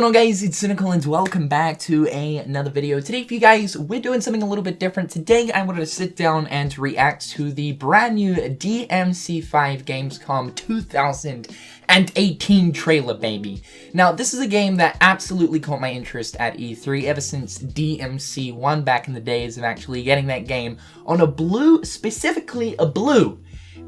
going on, guys? It's Cynical and welcome back to another video. Today for you guys, we're doing something a little bit different. Today I wanted to sit down and react to the brand new DMC5 Gamescom 2018 trailer, baby. Now, this is a game that absolutely caught my interest at E3 ever since DMC1 back in the days of actually getting that game on a blue, specifically a blue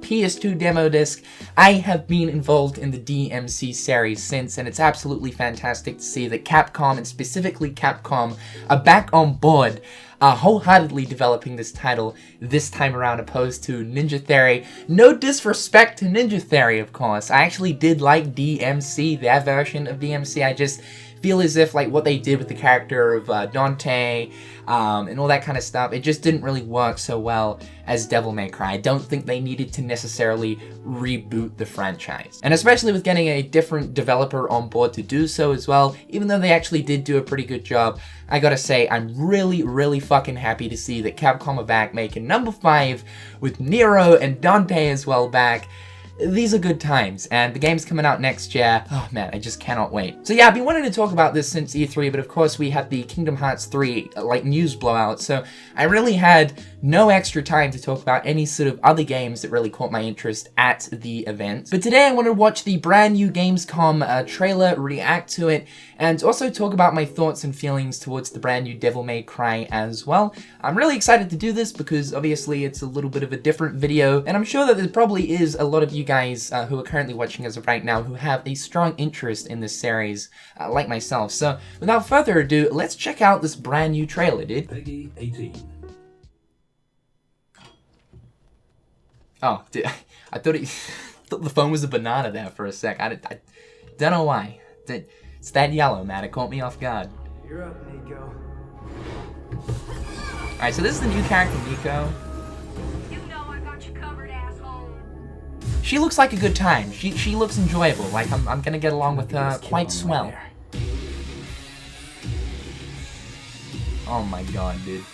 PS2 demo disc. I have been involved in the DMC series since, and it's absolutely fantastic to see that Capcom, and specifically Capcom, are back on board, wholeheartedly developing this title this time around, opposed to Ninja Theory. No disrespect to Ninja Theory, of course. I actually did like DMC, their version of DMC. I just feel as if like what they did with the character of Dante and all that kind of stuff, it just didn't really work so well as Devil May Cry. I don't think they needed to necessarily reboot the franchise. And especially with getting a different developer on board to do so as well, even though they actually did do a pretty good job, I gotta say, I'm really fucking happy to see that Capcom are back making number 5 with Nero and Dante as well back. These are good times, and the game's coming out next year. Oh man, I just cannot wait. So yeah, I've been wanting to talk about this since E3, but of course we had the Kingdom Hearts 3 like news blowout, so I really had no extra time to talk about any sort of other games that really caught my interest at the event. But today I want to watch the brand new Gamescom trailer, react to it, and also talk about my thoughts and feelings towards the brand new Devil May Cry as well. I'm really excited to do this because obviously it's a little bit of a different video, and I'm sure that there probably is a lot of you guys who are currently watching as of right now who have a strong interest in this series, like myself. So without further ado, let's check out this brand new trailer, dude. Peggy 18. Oh, dude, I thought the phone was a banana there for a sec. I don't know why. It's that yellow, man. It caught me off guard. You're up, Nico. Alright, so this is the new character, Nico. You know I got you covered, asshole. She looks like a good time. She looks enjoyable. Like, I'm gonna get along with her quite swell. Oh my god, dude.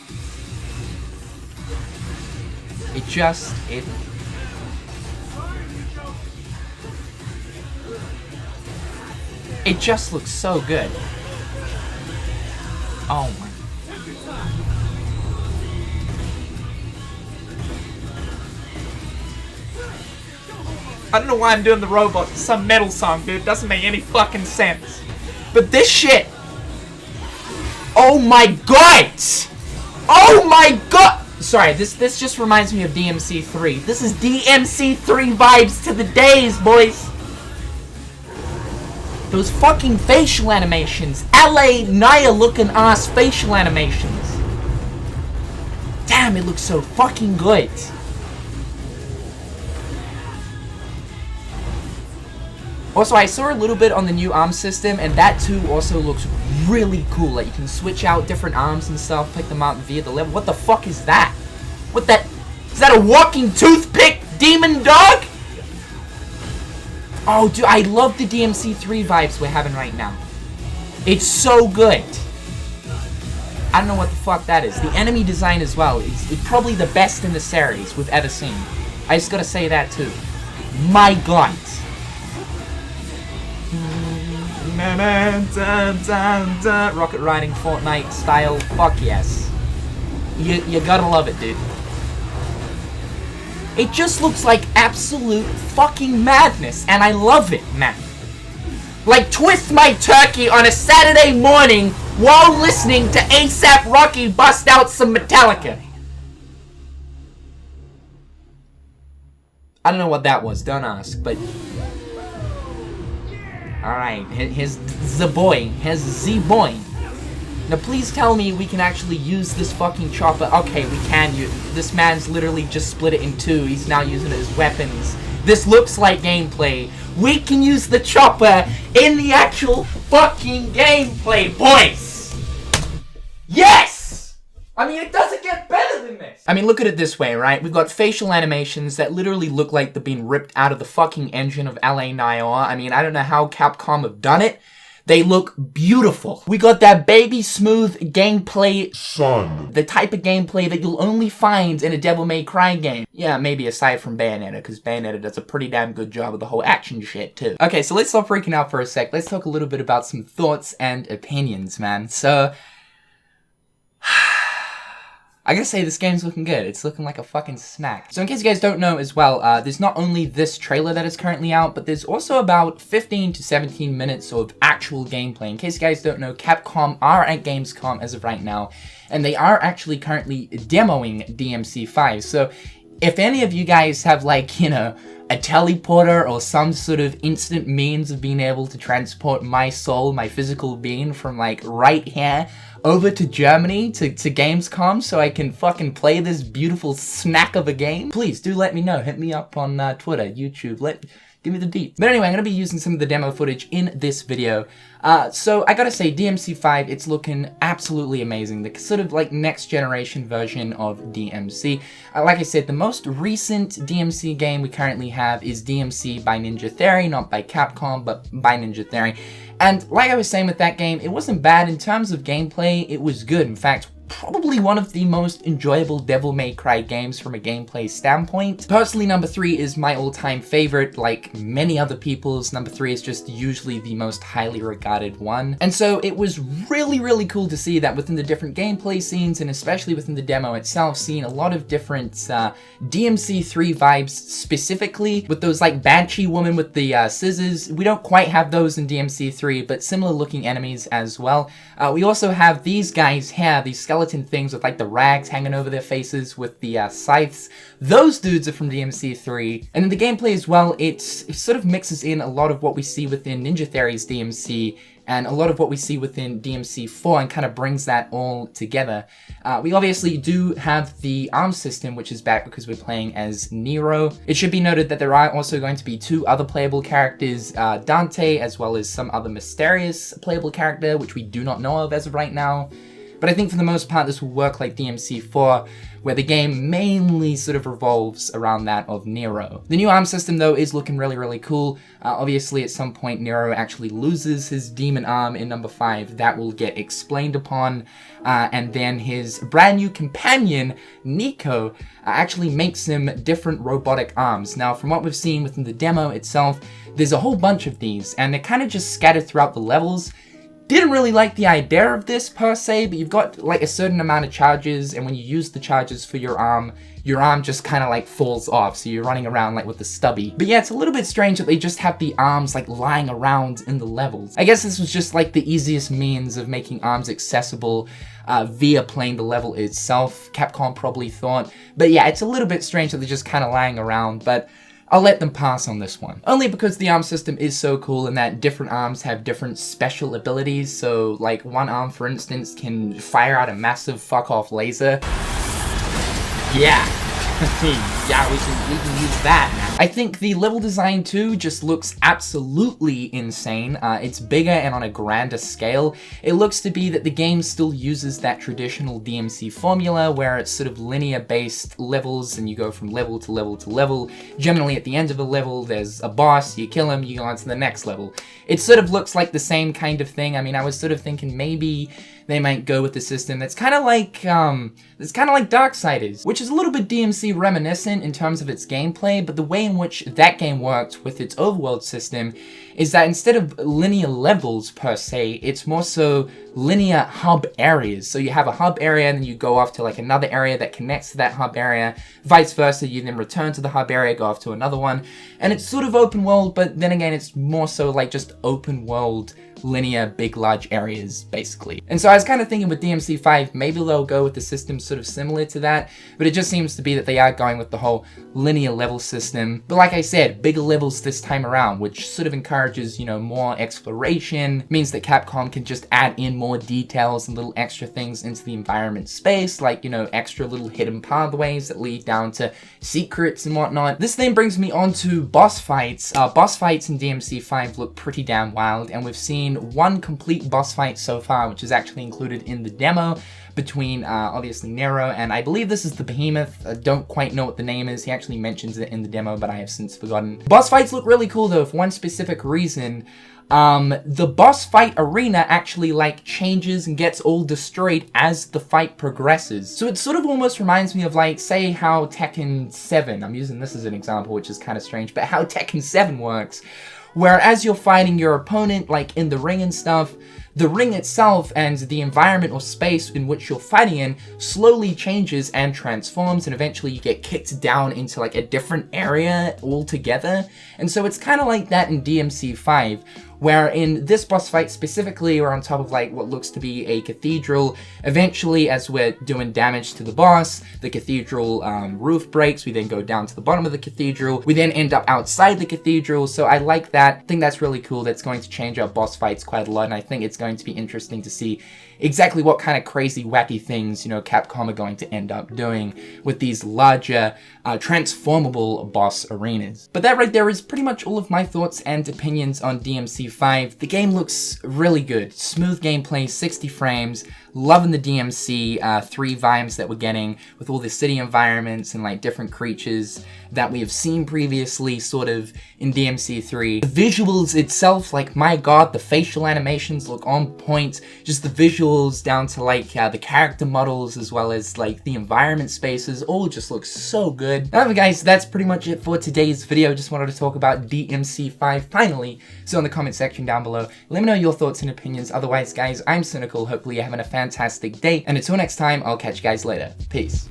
It just looks so good. Oh my. I don't know why I'm doing the robot. It's some metal song, dude. It doesn't make any fucking sense. But this shit. Oh my god! Oh my god! Sorry, this just reminds me of DMC3. This is DMC3 vibes to the days, boys. Those fucking facial animations. LA Naya looking ass facial animations. Damn, it looks so fucking good. Also, I saw a little bit on the new arm system, and that too also looks really cool. Like, you can switch out different arms and stuff, pick them out via the level. What the fuck is that? What that? Is that a walking toothpick demon dog? Oh, dude, I love the DMC3 vibes we're having right now. It's so good. I don't know what the fuck that is. The enemy design as well is probably the best in the series we've ever seen. I just gotta say that too. My god. Rocket riding Fortnite style. Fuck yes. You gotta love it, dude. It just looks like absolute fucking madness, and I love it, man. Like, twist my turkey on a Saturday morning while listening to A$AP Rocky bust out some Metallica. I don't know what that was, don't ask, but... Alright, here's the boy. Here's the boy. Now please tell me we can actually use this fucking chopper. Okay, we can use. This man's literally just split it in two. He's now using it as weapons. This looks like gameplay. We can use the chopper in the actual fucking gameplay, boys! Yes! I mean, it doesn't get better than this! I mean, look at it this way, right? We've got facial animations that literally look like they've been ripped out of the fucking engine of LA Noire. I mean, I don't know how Capcom have done it. They look beautiful. We got that baby smooth gameplay, the type of gameplay that you'll only find in a Devil May Cry game. Yeah, maybe aside from Bayonetta, because Bayonetta does a pretty damn good job of the whole action shit too. Okay, so let's stop freaking out for a sec. Let's talk a little bit about some thoughts and opinions, man. So, I gotta say, this game's looking good. It's looking like a fucking snack. So in case you guys don't know as well, there's not only this trailer that is currently out, but there's also about 15 to 17 minutes of actual gameplay. In case you guys don't know, Capcom are at Gamescom as of right now, and they are actually currently demoing DMC5. So if any of you guys have, like, you know, a teleporter or some sort of instant means of being able to transport my soul, my physical being, from, like, right here over to Germany, to Gamescom, so I can fucking play this beautiful snack of a game, please do let me know. Hit me up on Twitter, YouTube, give me the deets. But anyway, I'm going to be using some of the demo footage in this video. So I gotta say, DMC5, it's looking absolutely amazing. The sort of like next generation version of DMC. Like I said, the most recent DMC game we currently have is DMC by Ninja Theory, not by Capcom, but by Ninja Theory. And like I was saying with that game, it wasn't bad in terms of gameplay. It was good. In fact, probably one of the most enjoyable Devil May Cry games from a gameplay standpoint. Personally, number 3 is my all-time favorite. Like many other people's, number 3 is just usually the most highly regarded one. And so it was really cool to see that within the different gameplay scenes, and especially within the demo itself, seeing a lot of different DMC3 vibes specifically, with those like Banshee woman with the scissors. We don't quite have those in DMC3, but similar looking enemies as well. We also have these guys here, these skeleton things with like the rags hanging over their faces with the scythes. Those dudes are from DMC3. And in the gameplay as well, it sort of mixes in a lot of what we see within Ninja Theory's DMC and a lot of what we see within DMC4, and kind of brings that all together. We obviously do have the arm system, which is back because we're playing as Nero. It should be noted that there are also going to be 2 other playable characters, Dante, as well as some other mysterious playable character, which we do not know of as of right now. But I think for the most part, this will work like DMC4, where the game mainly sort of revolves around that of Nero. The new arm system, though, is looking really cool. Obviously, at some point, Nero actually loses his demon arm in number 5. That will get explained upon. And then his brand new companion, Nico, actually makes him different robotic arms. Now, from what we've seen within the demo itself, there's a whole bunch of these, and they're kind of just scattered throughout the levels. Didn't really like the idea of this per se, but you've got like a certain amount of charges, and when you use the charges for your arm just kind of like falls off, so you're running around like with the stubby. But yeah, it's a little bit strange that they just have the arms like lying around in the levels. I guess this was just like the easiest means of making arms accessible via playing the level itself, Capcom probably thought. But yeah, it's a little bit strange that they're just kind of lying around, but I'll let them pass on this one. Only because the arm system is so cool in that different arms have different special abilities. So like one arm, for instance, can fire out a massive fuck-off laser. Yeah. Yeah, we can use that now. I think the level design too just looks absolutely insane. It's bigger and on a grander scale. It looks to be that the game still uses that traditional DMC formula where it's sort of linear based levels and you go from level to level to level. Generally at the end of a level there's a boss, you kill him, you go on to the next level. It sort of looks like the same kind of thing. I mean, I was sort of thinking maybe they might go with the system that's kind of like Darksiders, which is a little bit DMC reminiscent in terms of its gameplay, but the way in which that game worked with its overworld system is that instead of linear levels per se, it's more so linear hub areas. So you have a hub area and then you go off to like another area that connects to that hub area, vice versa, you then return to the hub area, go off to another one, and it's sort of open world, but then again it's more so like just open world linear big large areas basically. And so I was kind of thinking with DMC5 maybe they'll go with the system sort of similar to that, but it just seems to be that they are going with the whole linear level system. But like I said, bigger levels this time around, which sort of encourages, you know, more exploration, means that Capcom can just add in more details and little extra things into the environment space, like, you know, extra little hidden pathways that lead down to secrets and whatnot. This then brings me on to boss fights. Boss fights in DMC5 look pretty damn wild, and we've seen one complete boss fight so far, which is actually included in the demo, between obviously Nero and I believe this is the Behemoth. I don't quite know what the name is. He actually mentions it in the demo, but I have since forgotten. Boss fights look really cool though, for one specific reason. the boss fight arena actually like changes and gets all destroyed as the fight progresses. So it sort of almost reminds me of like, say how Tekken 7, I'm using this as an example, which is kind of strange, but how Tekken 7 works, where as you're fighting your opponent, like in the ring and stuff, the ring itself and the environment or space in which you're fighting in slowly changes and transforms, and eventually you get kicked down into like a different area altogether. And so it's kind of like that in DMC 5, where in this boss fight specifically, we're on top of like what looks to be a cathedral. Eventually, as we're doing damage to the boss, the cathedral roof breaks. We then go down to the bottom of the cathedral. We then end up outside the cathedral. So I like that. I think that's really cool. That's going to change our boss fights quite a lot, and I think it's going to be interesting to see exactly what kind of crazy, wacky things, you know, Capcom are going to end up doing with these larger, transformable boss arenas. But that right there is pretty much all of my thoughts and opinions on DMC 5. The game looks really good. Smooth gameplay, 60 frames, loving the DMC 3 vibes that we're getting with all the city environments and like different creatures that we have seen previously sort of in DMC 3. The visuals itself, like my god, the facial animations look on point. Just the visuals down to like the character models as well as like the environment spaces all just look so good. However guys, that's pretty much it for today's video. Just wanted to talk about DMC 5 finally. So in the comment section down below, let me know your thoughts and opinions. Otherwise guys, I'm Cynical. Hopefully you're having a fantastic day, and until next time, I'll catch you guys later. Peace.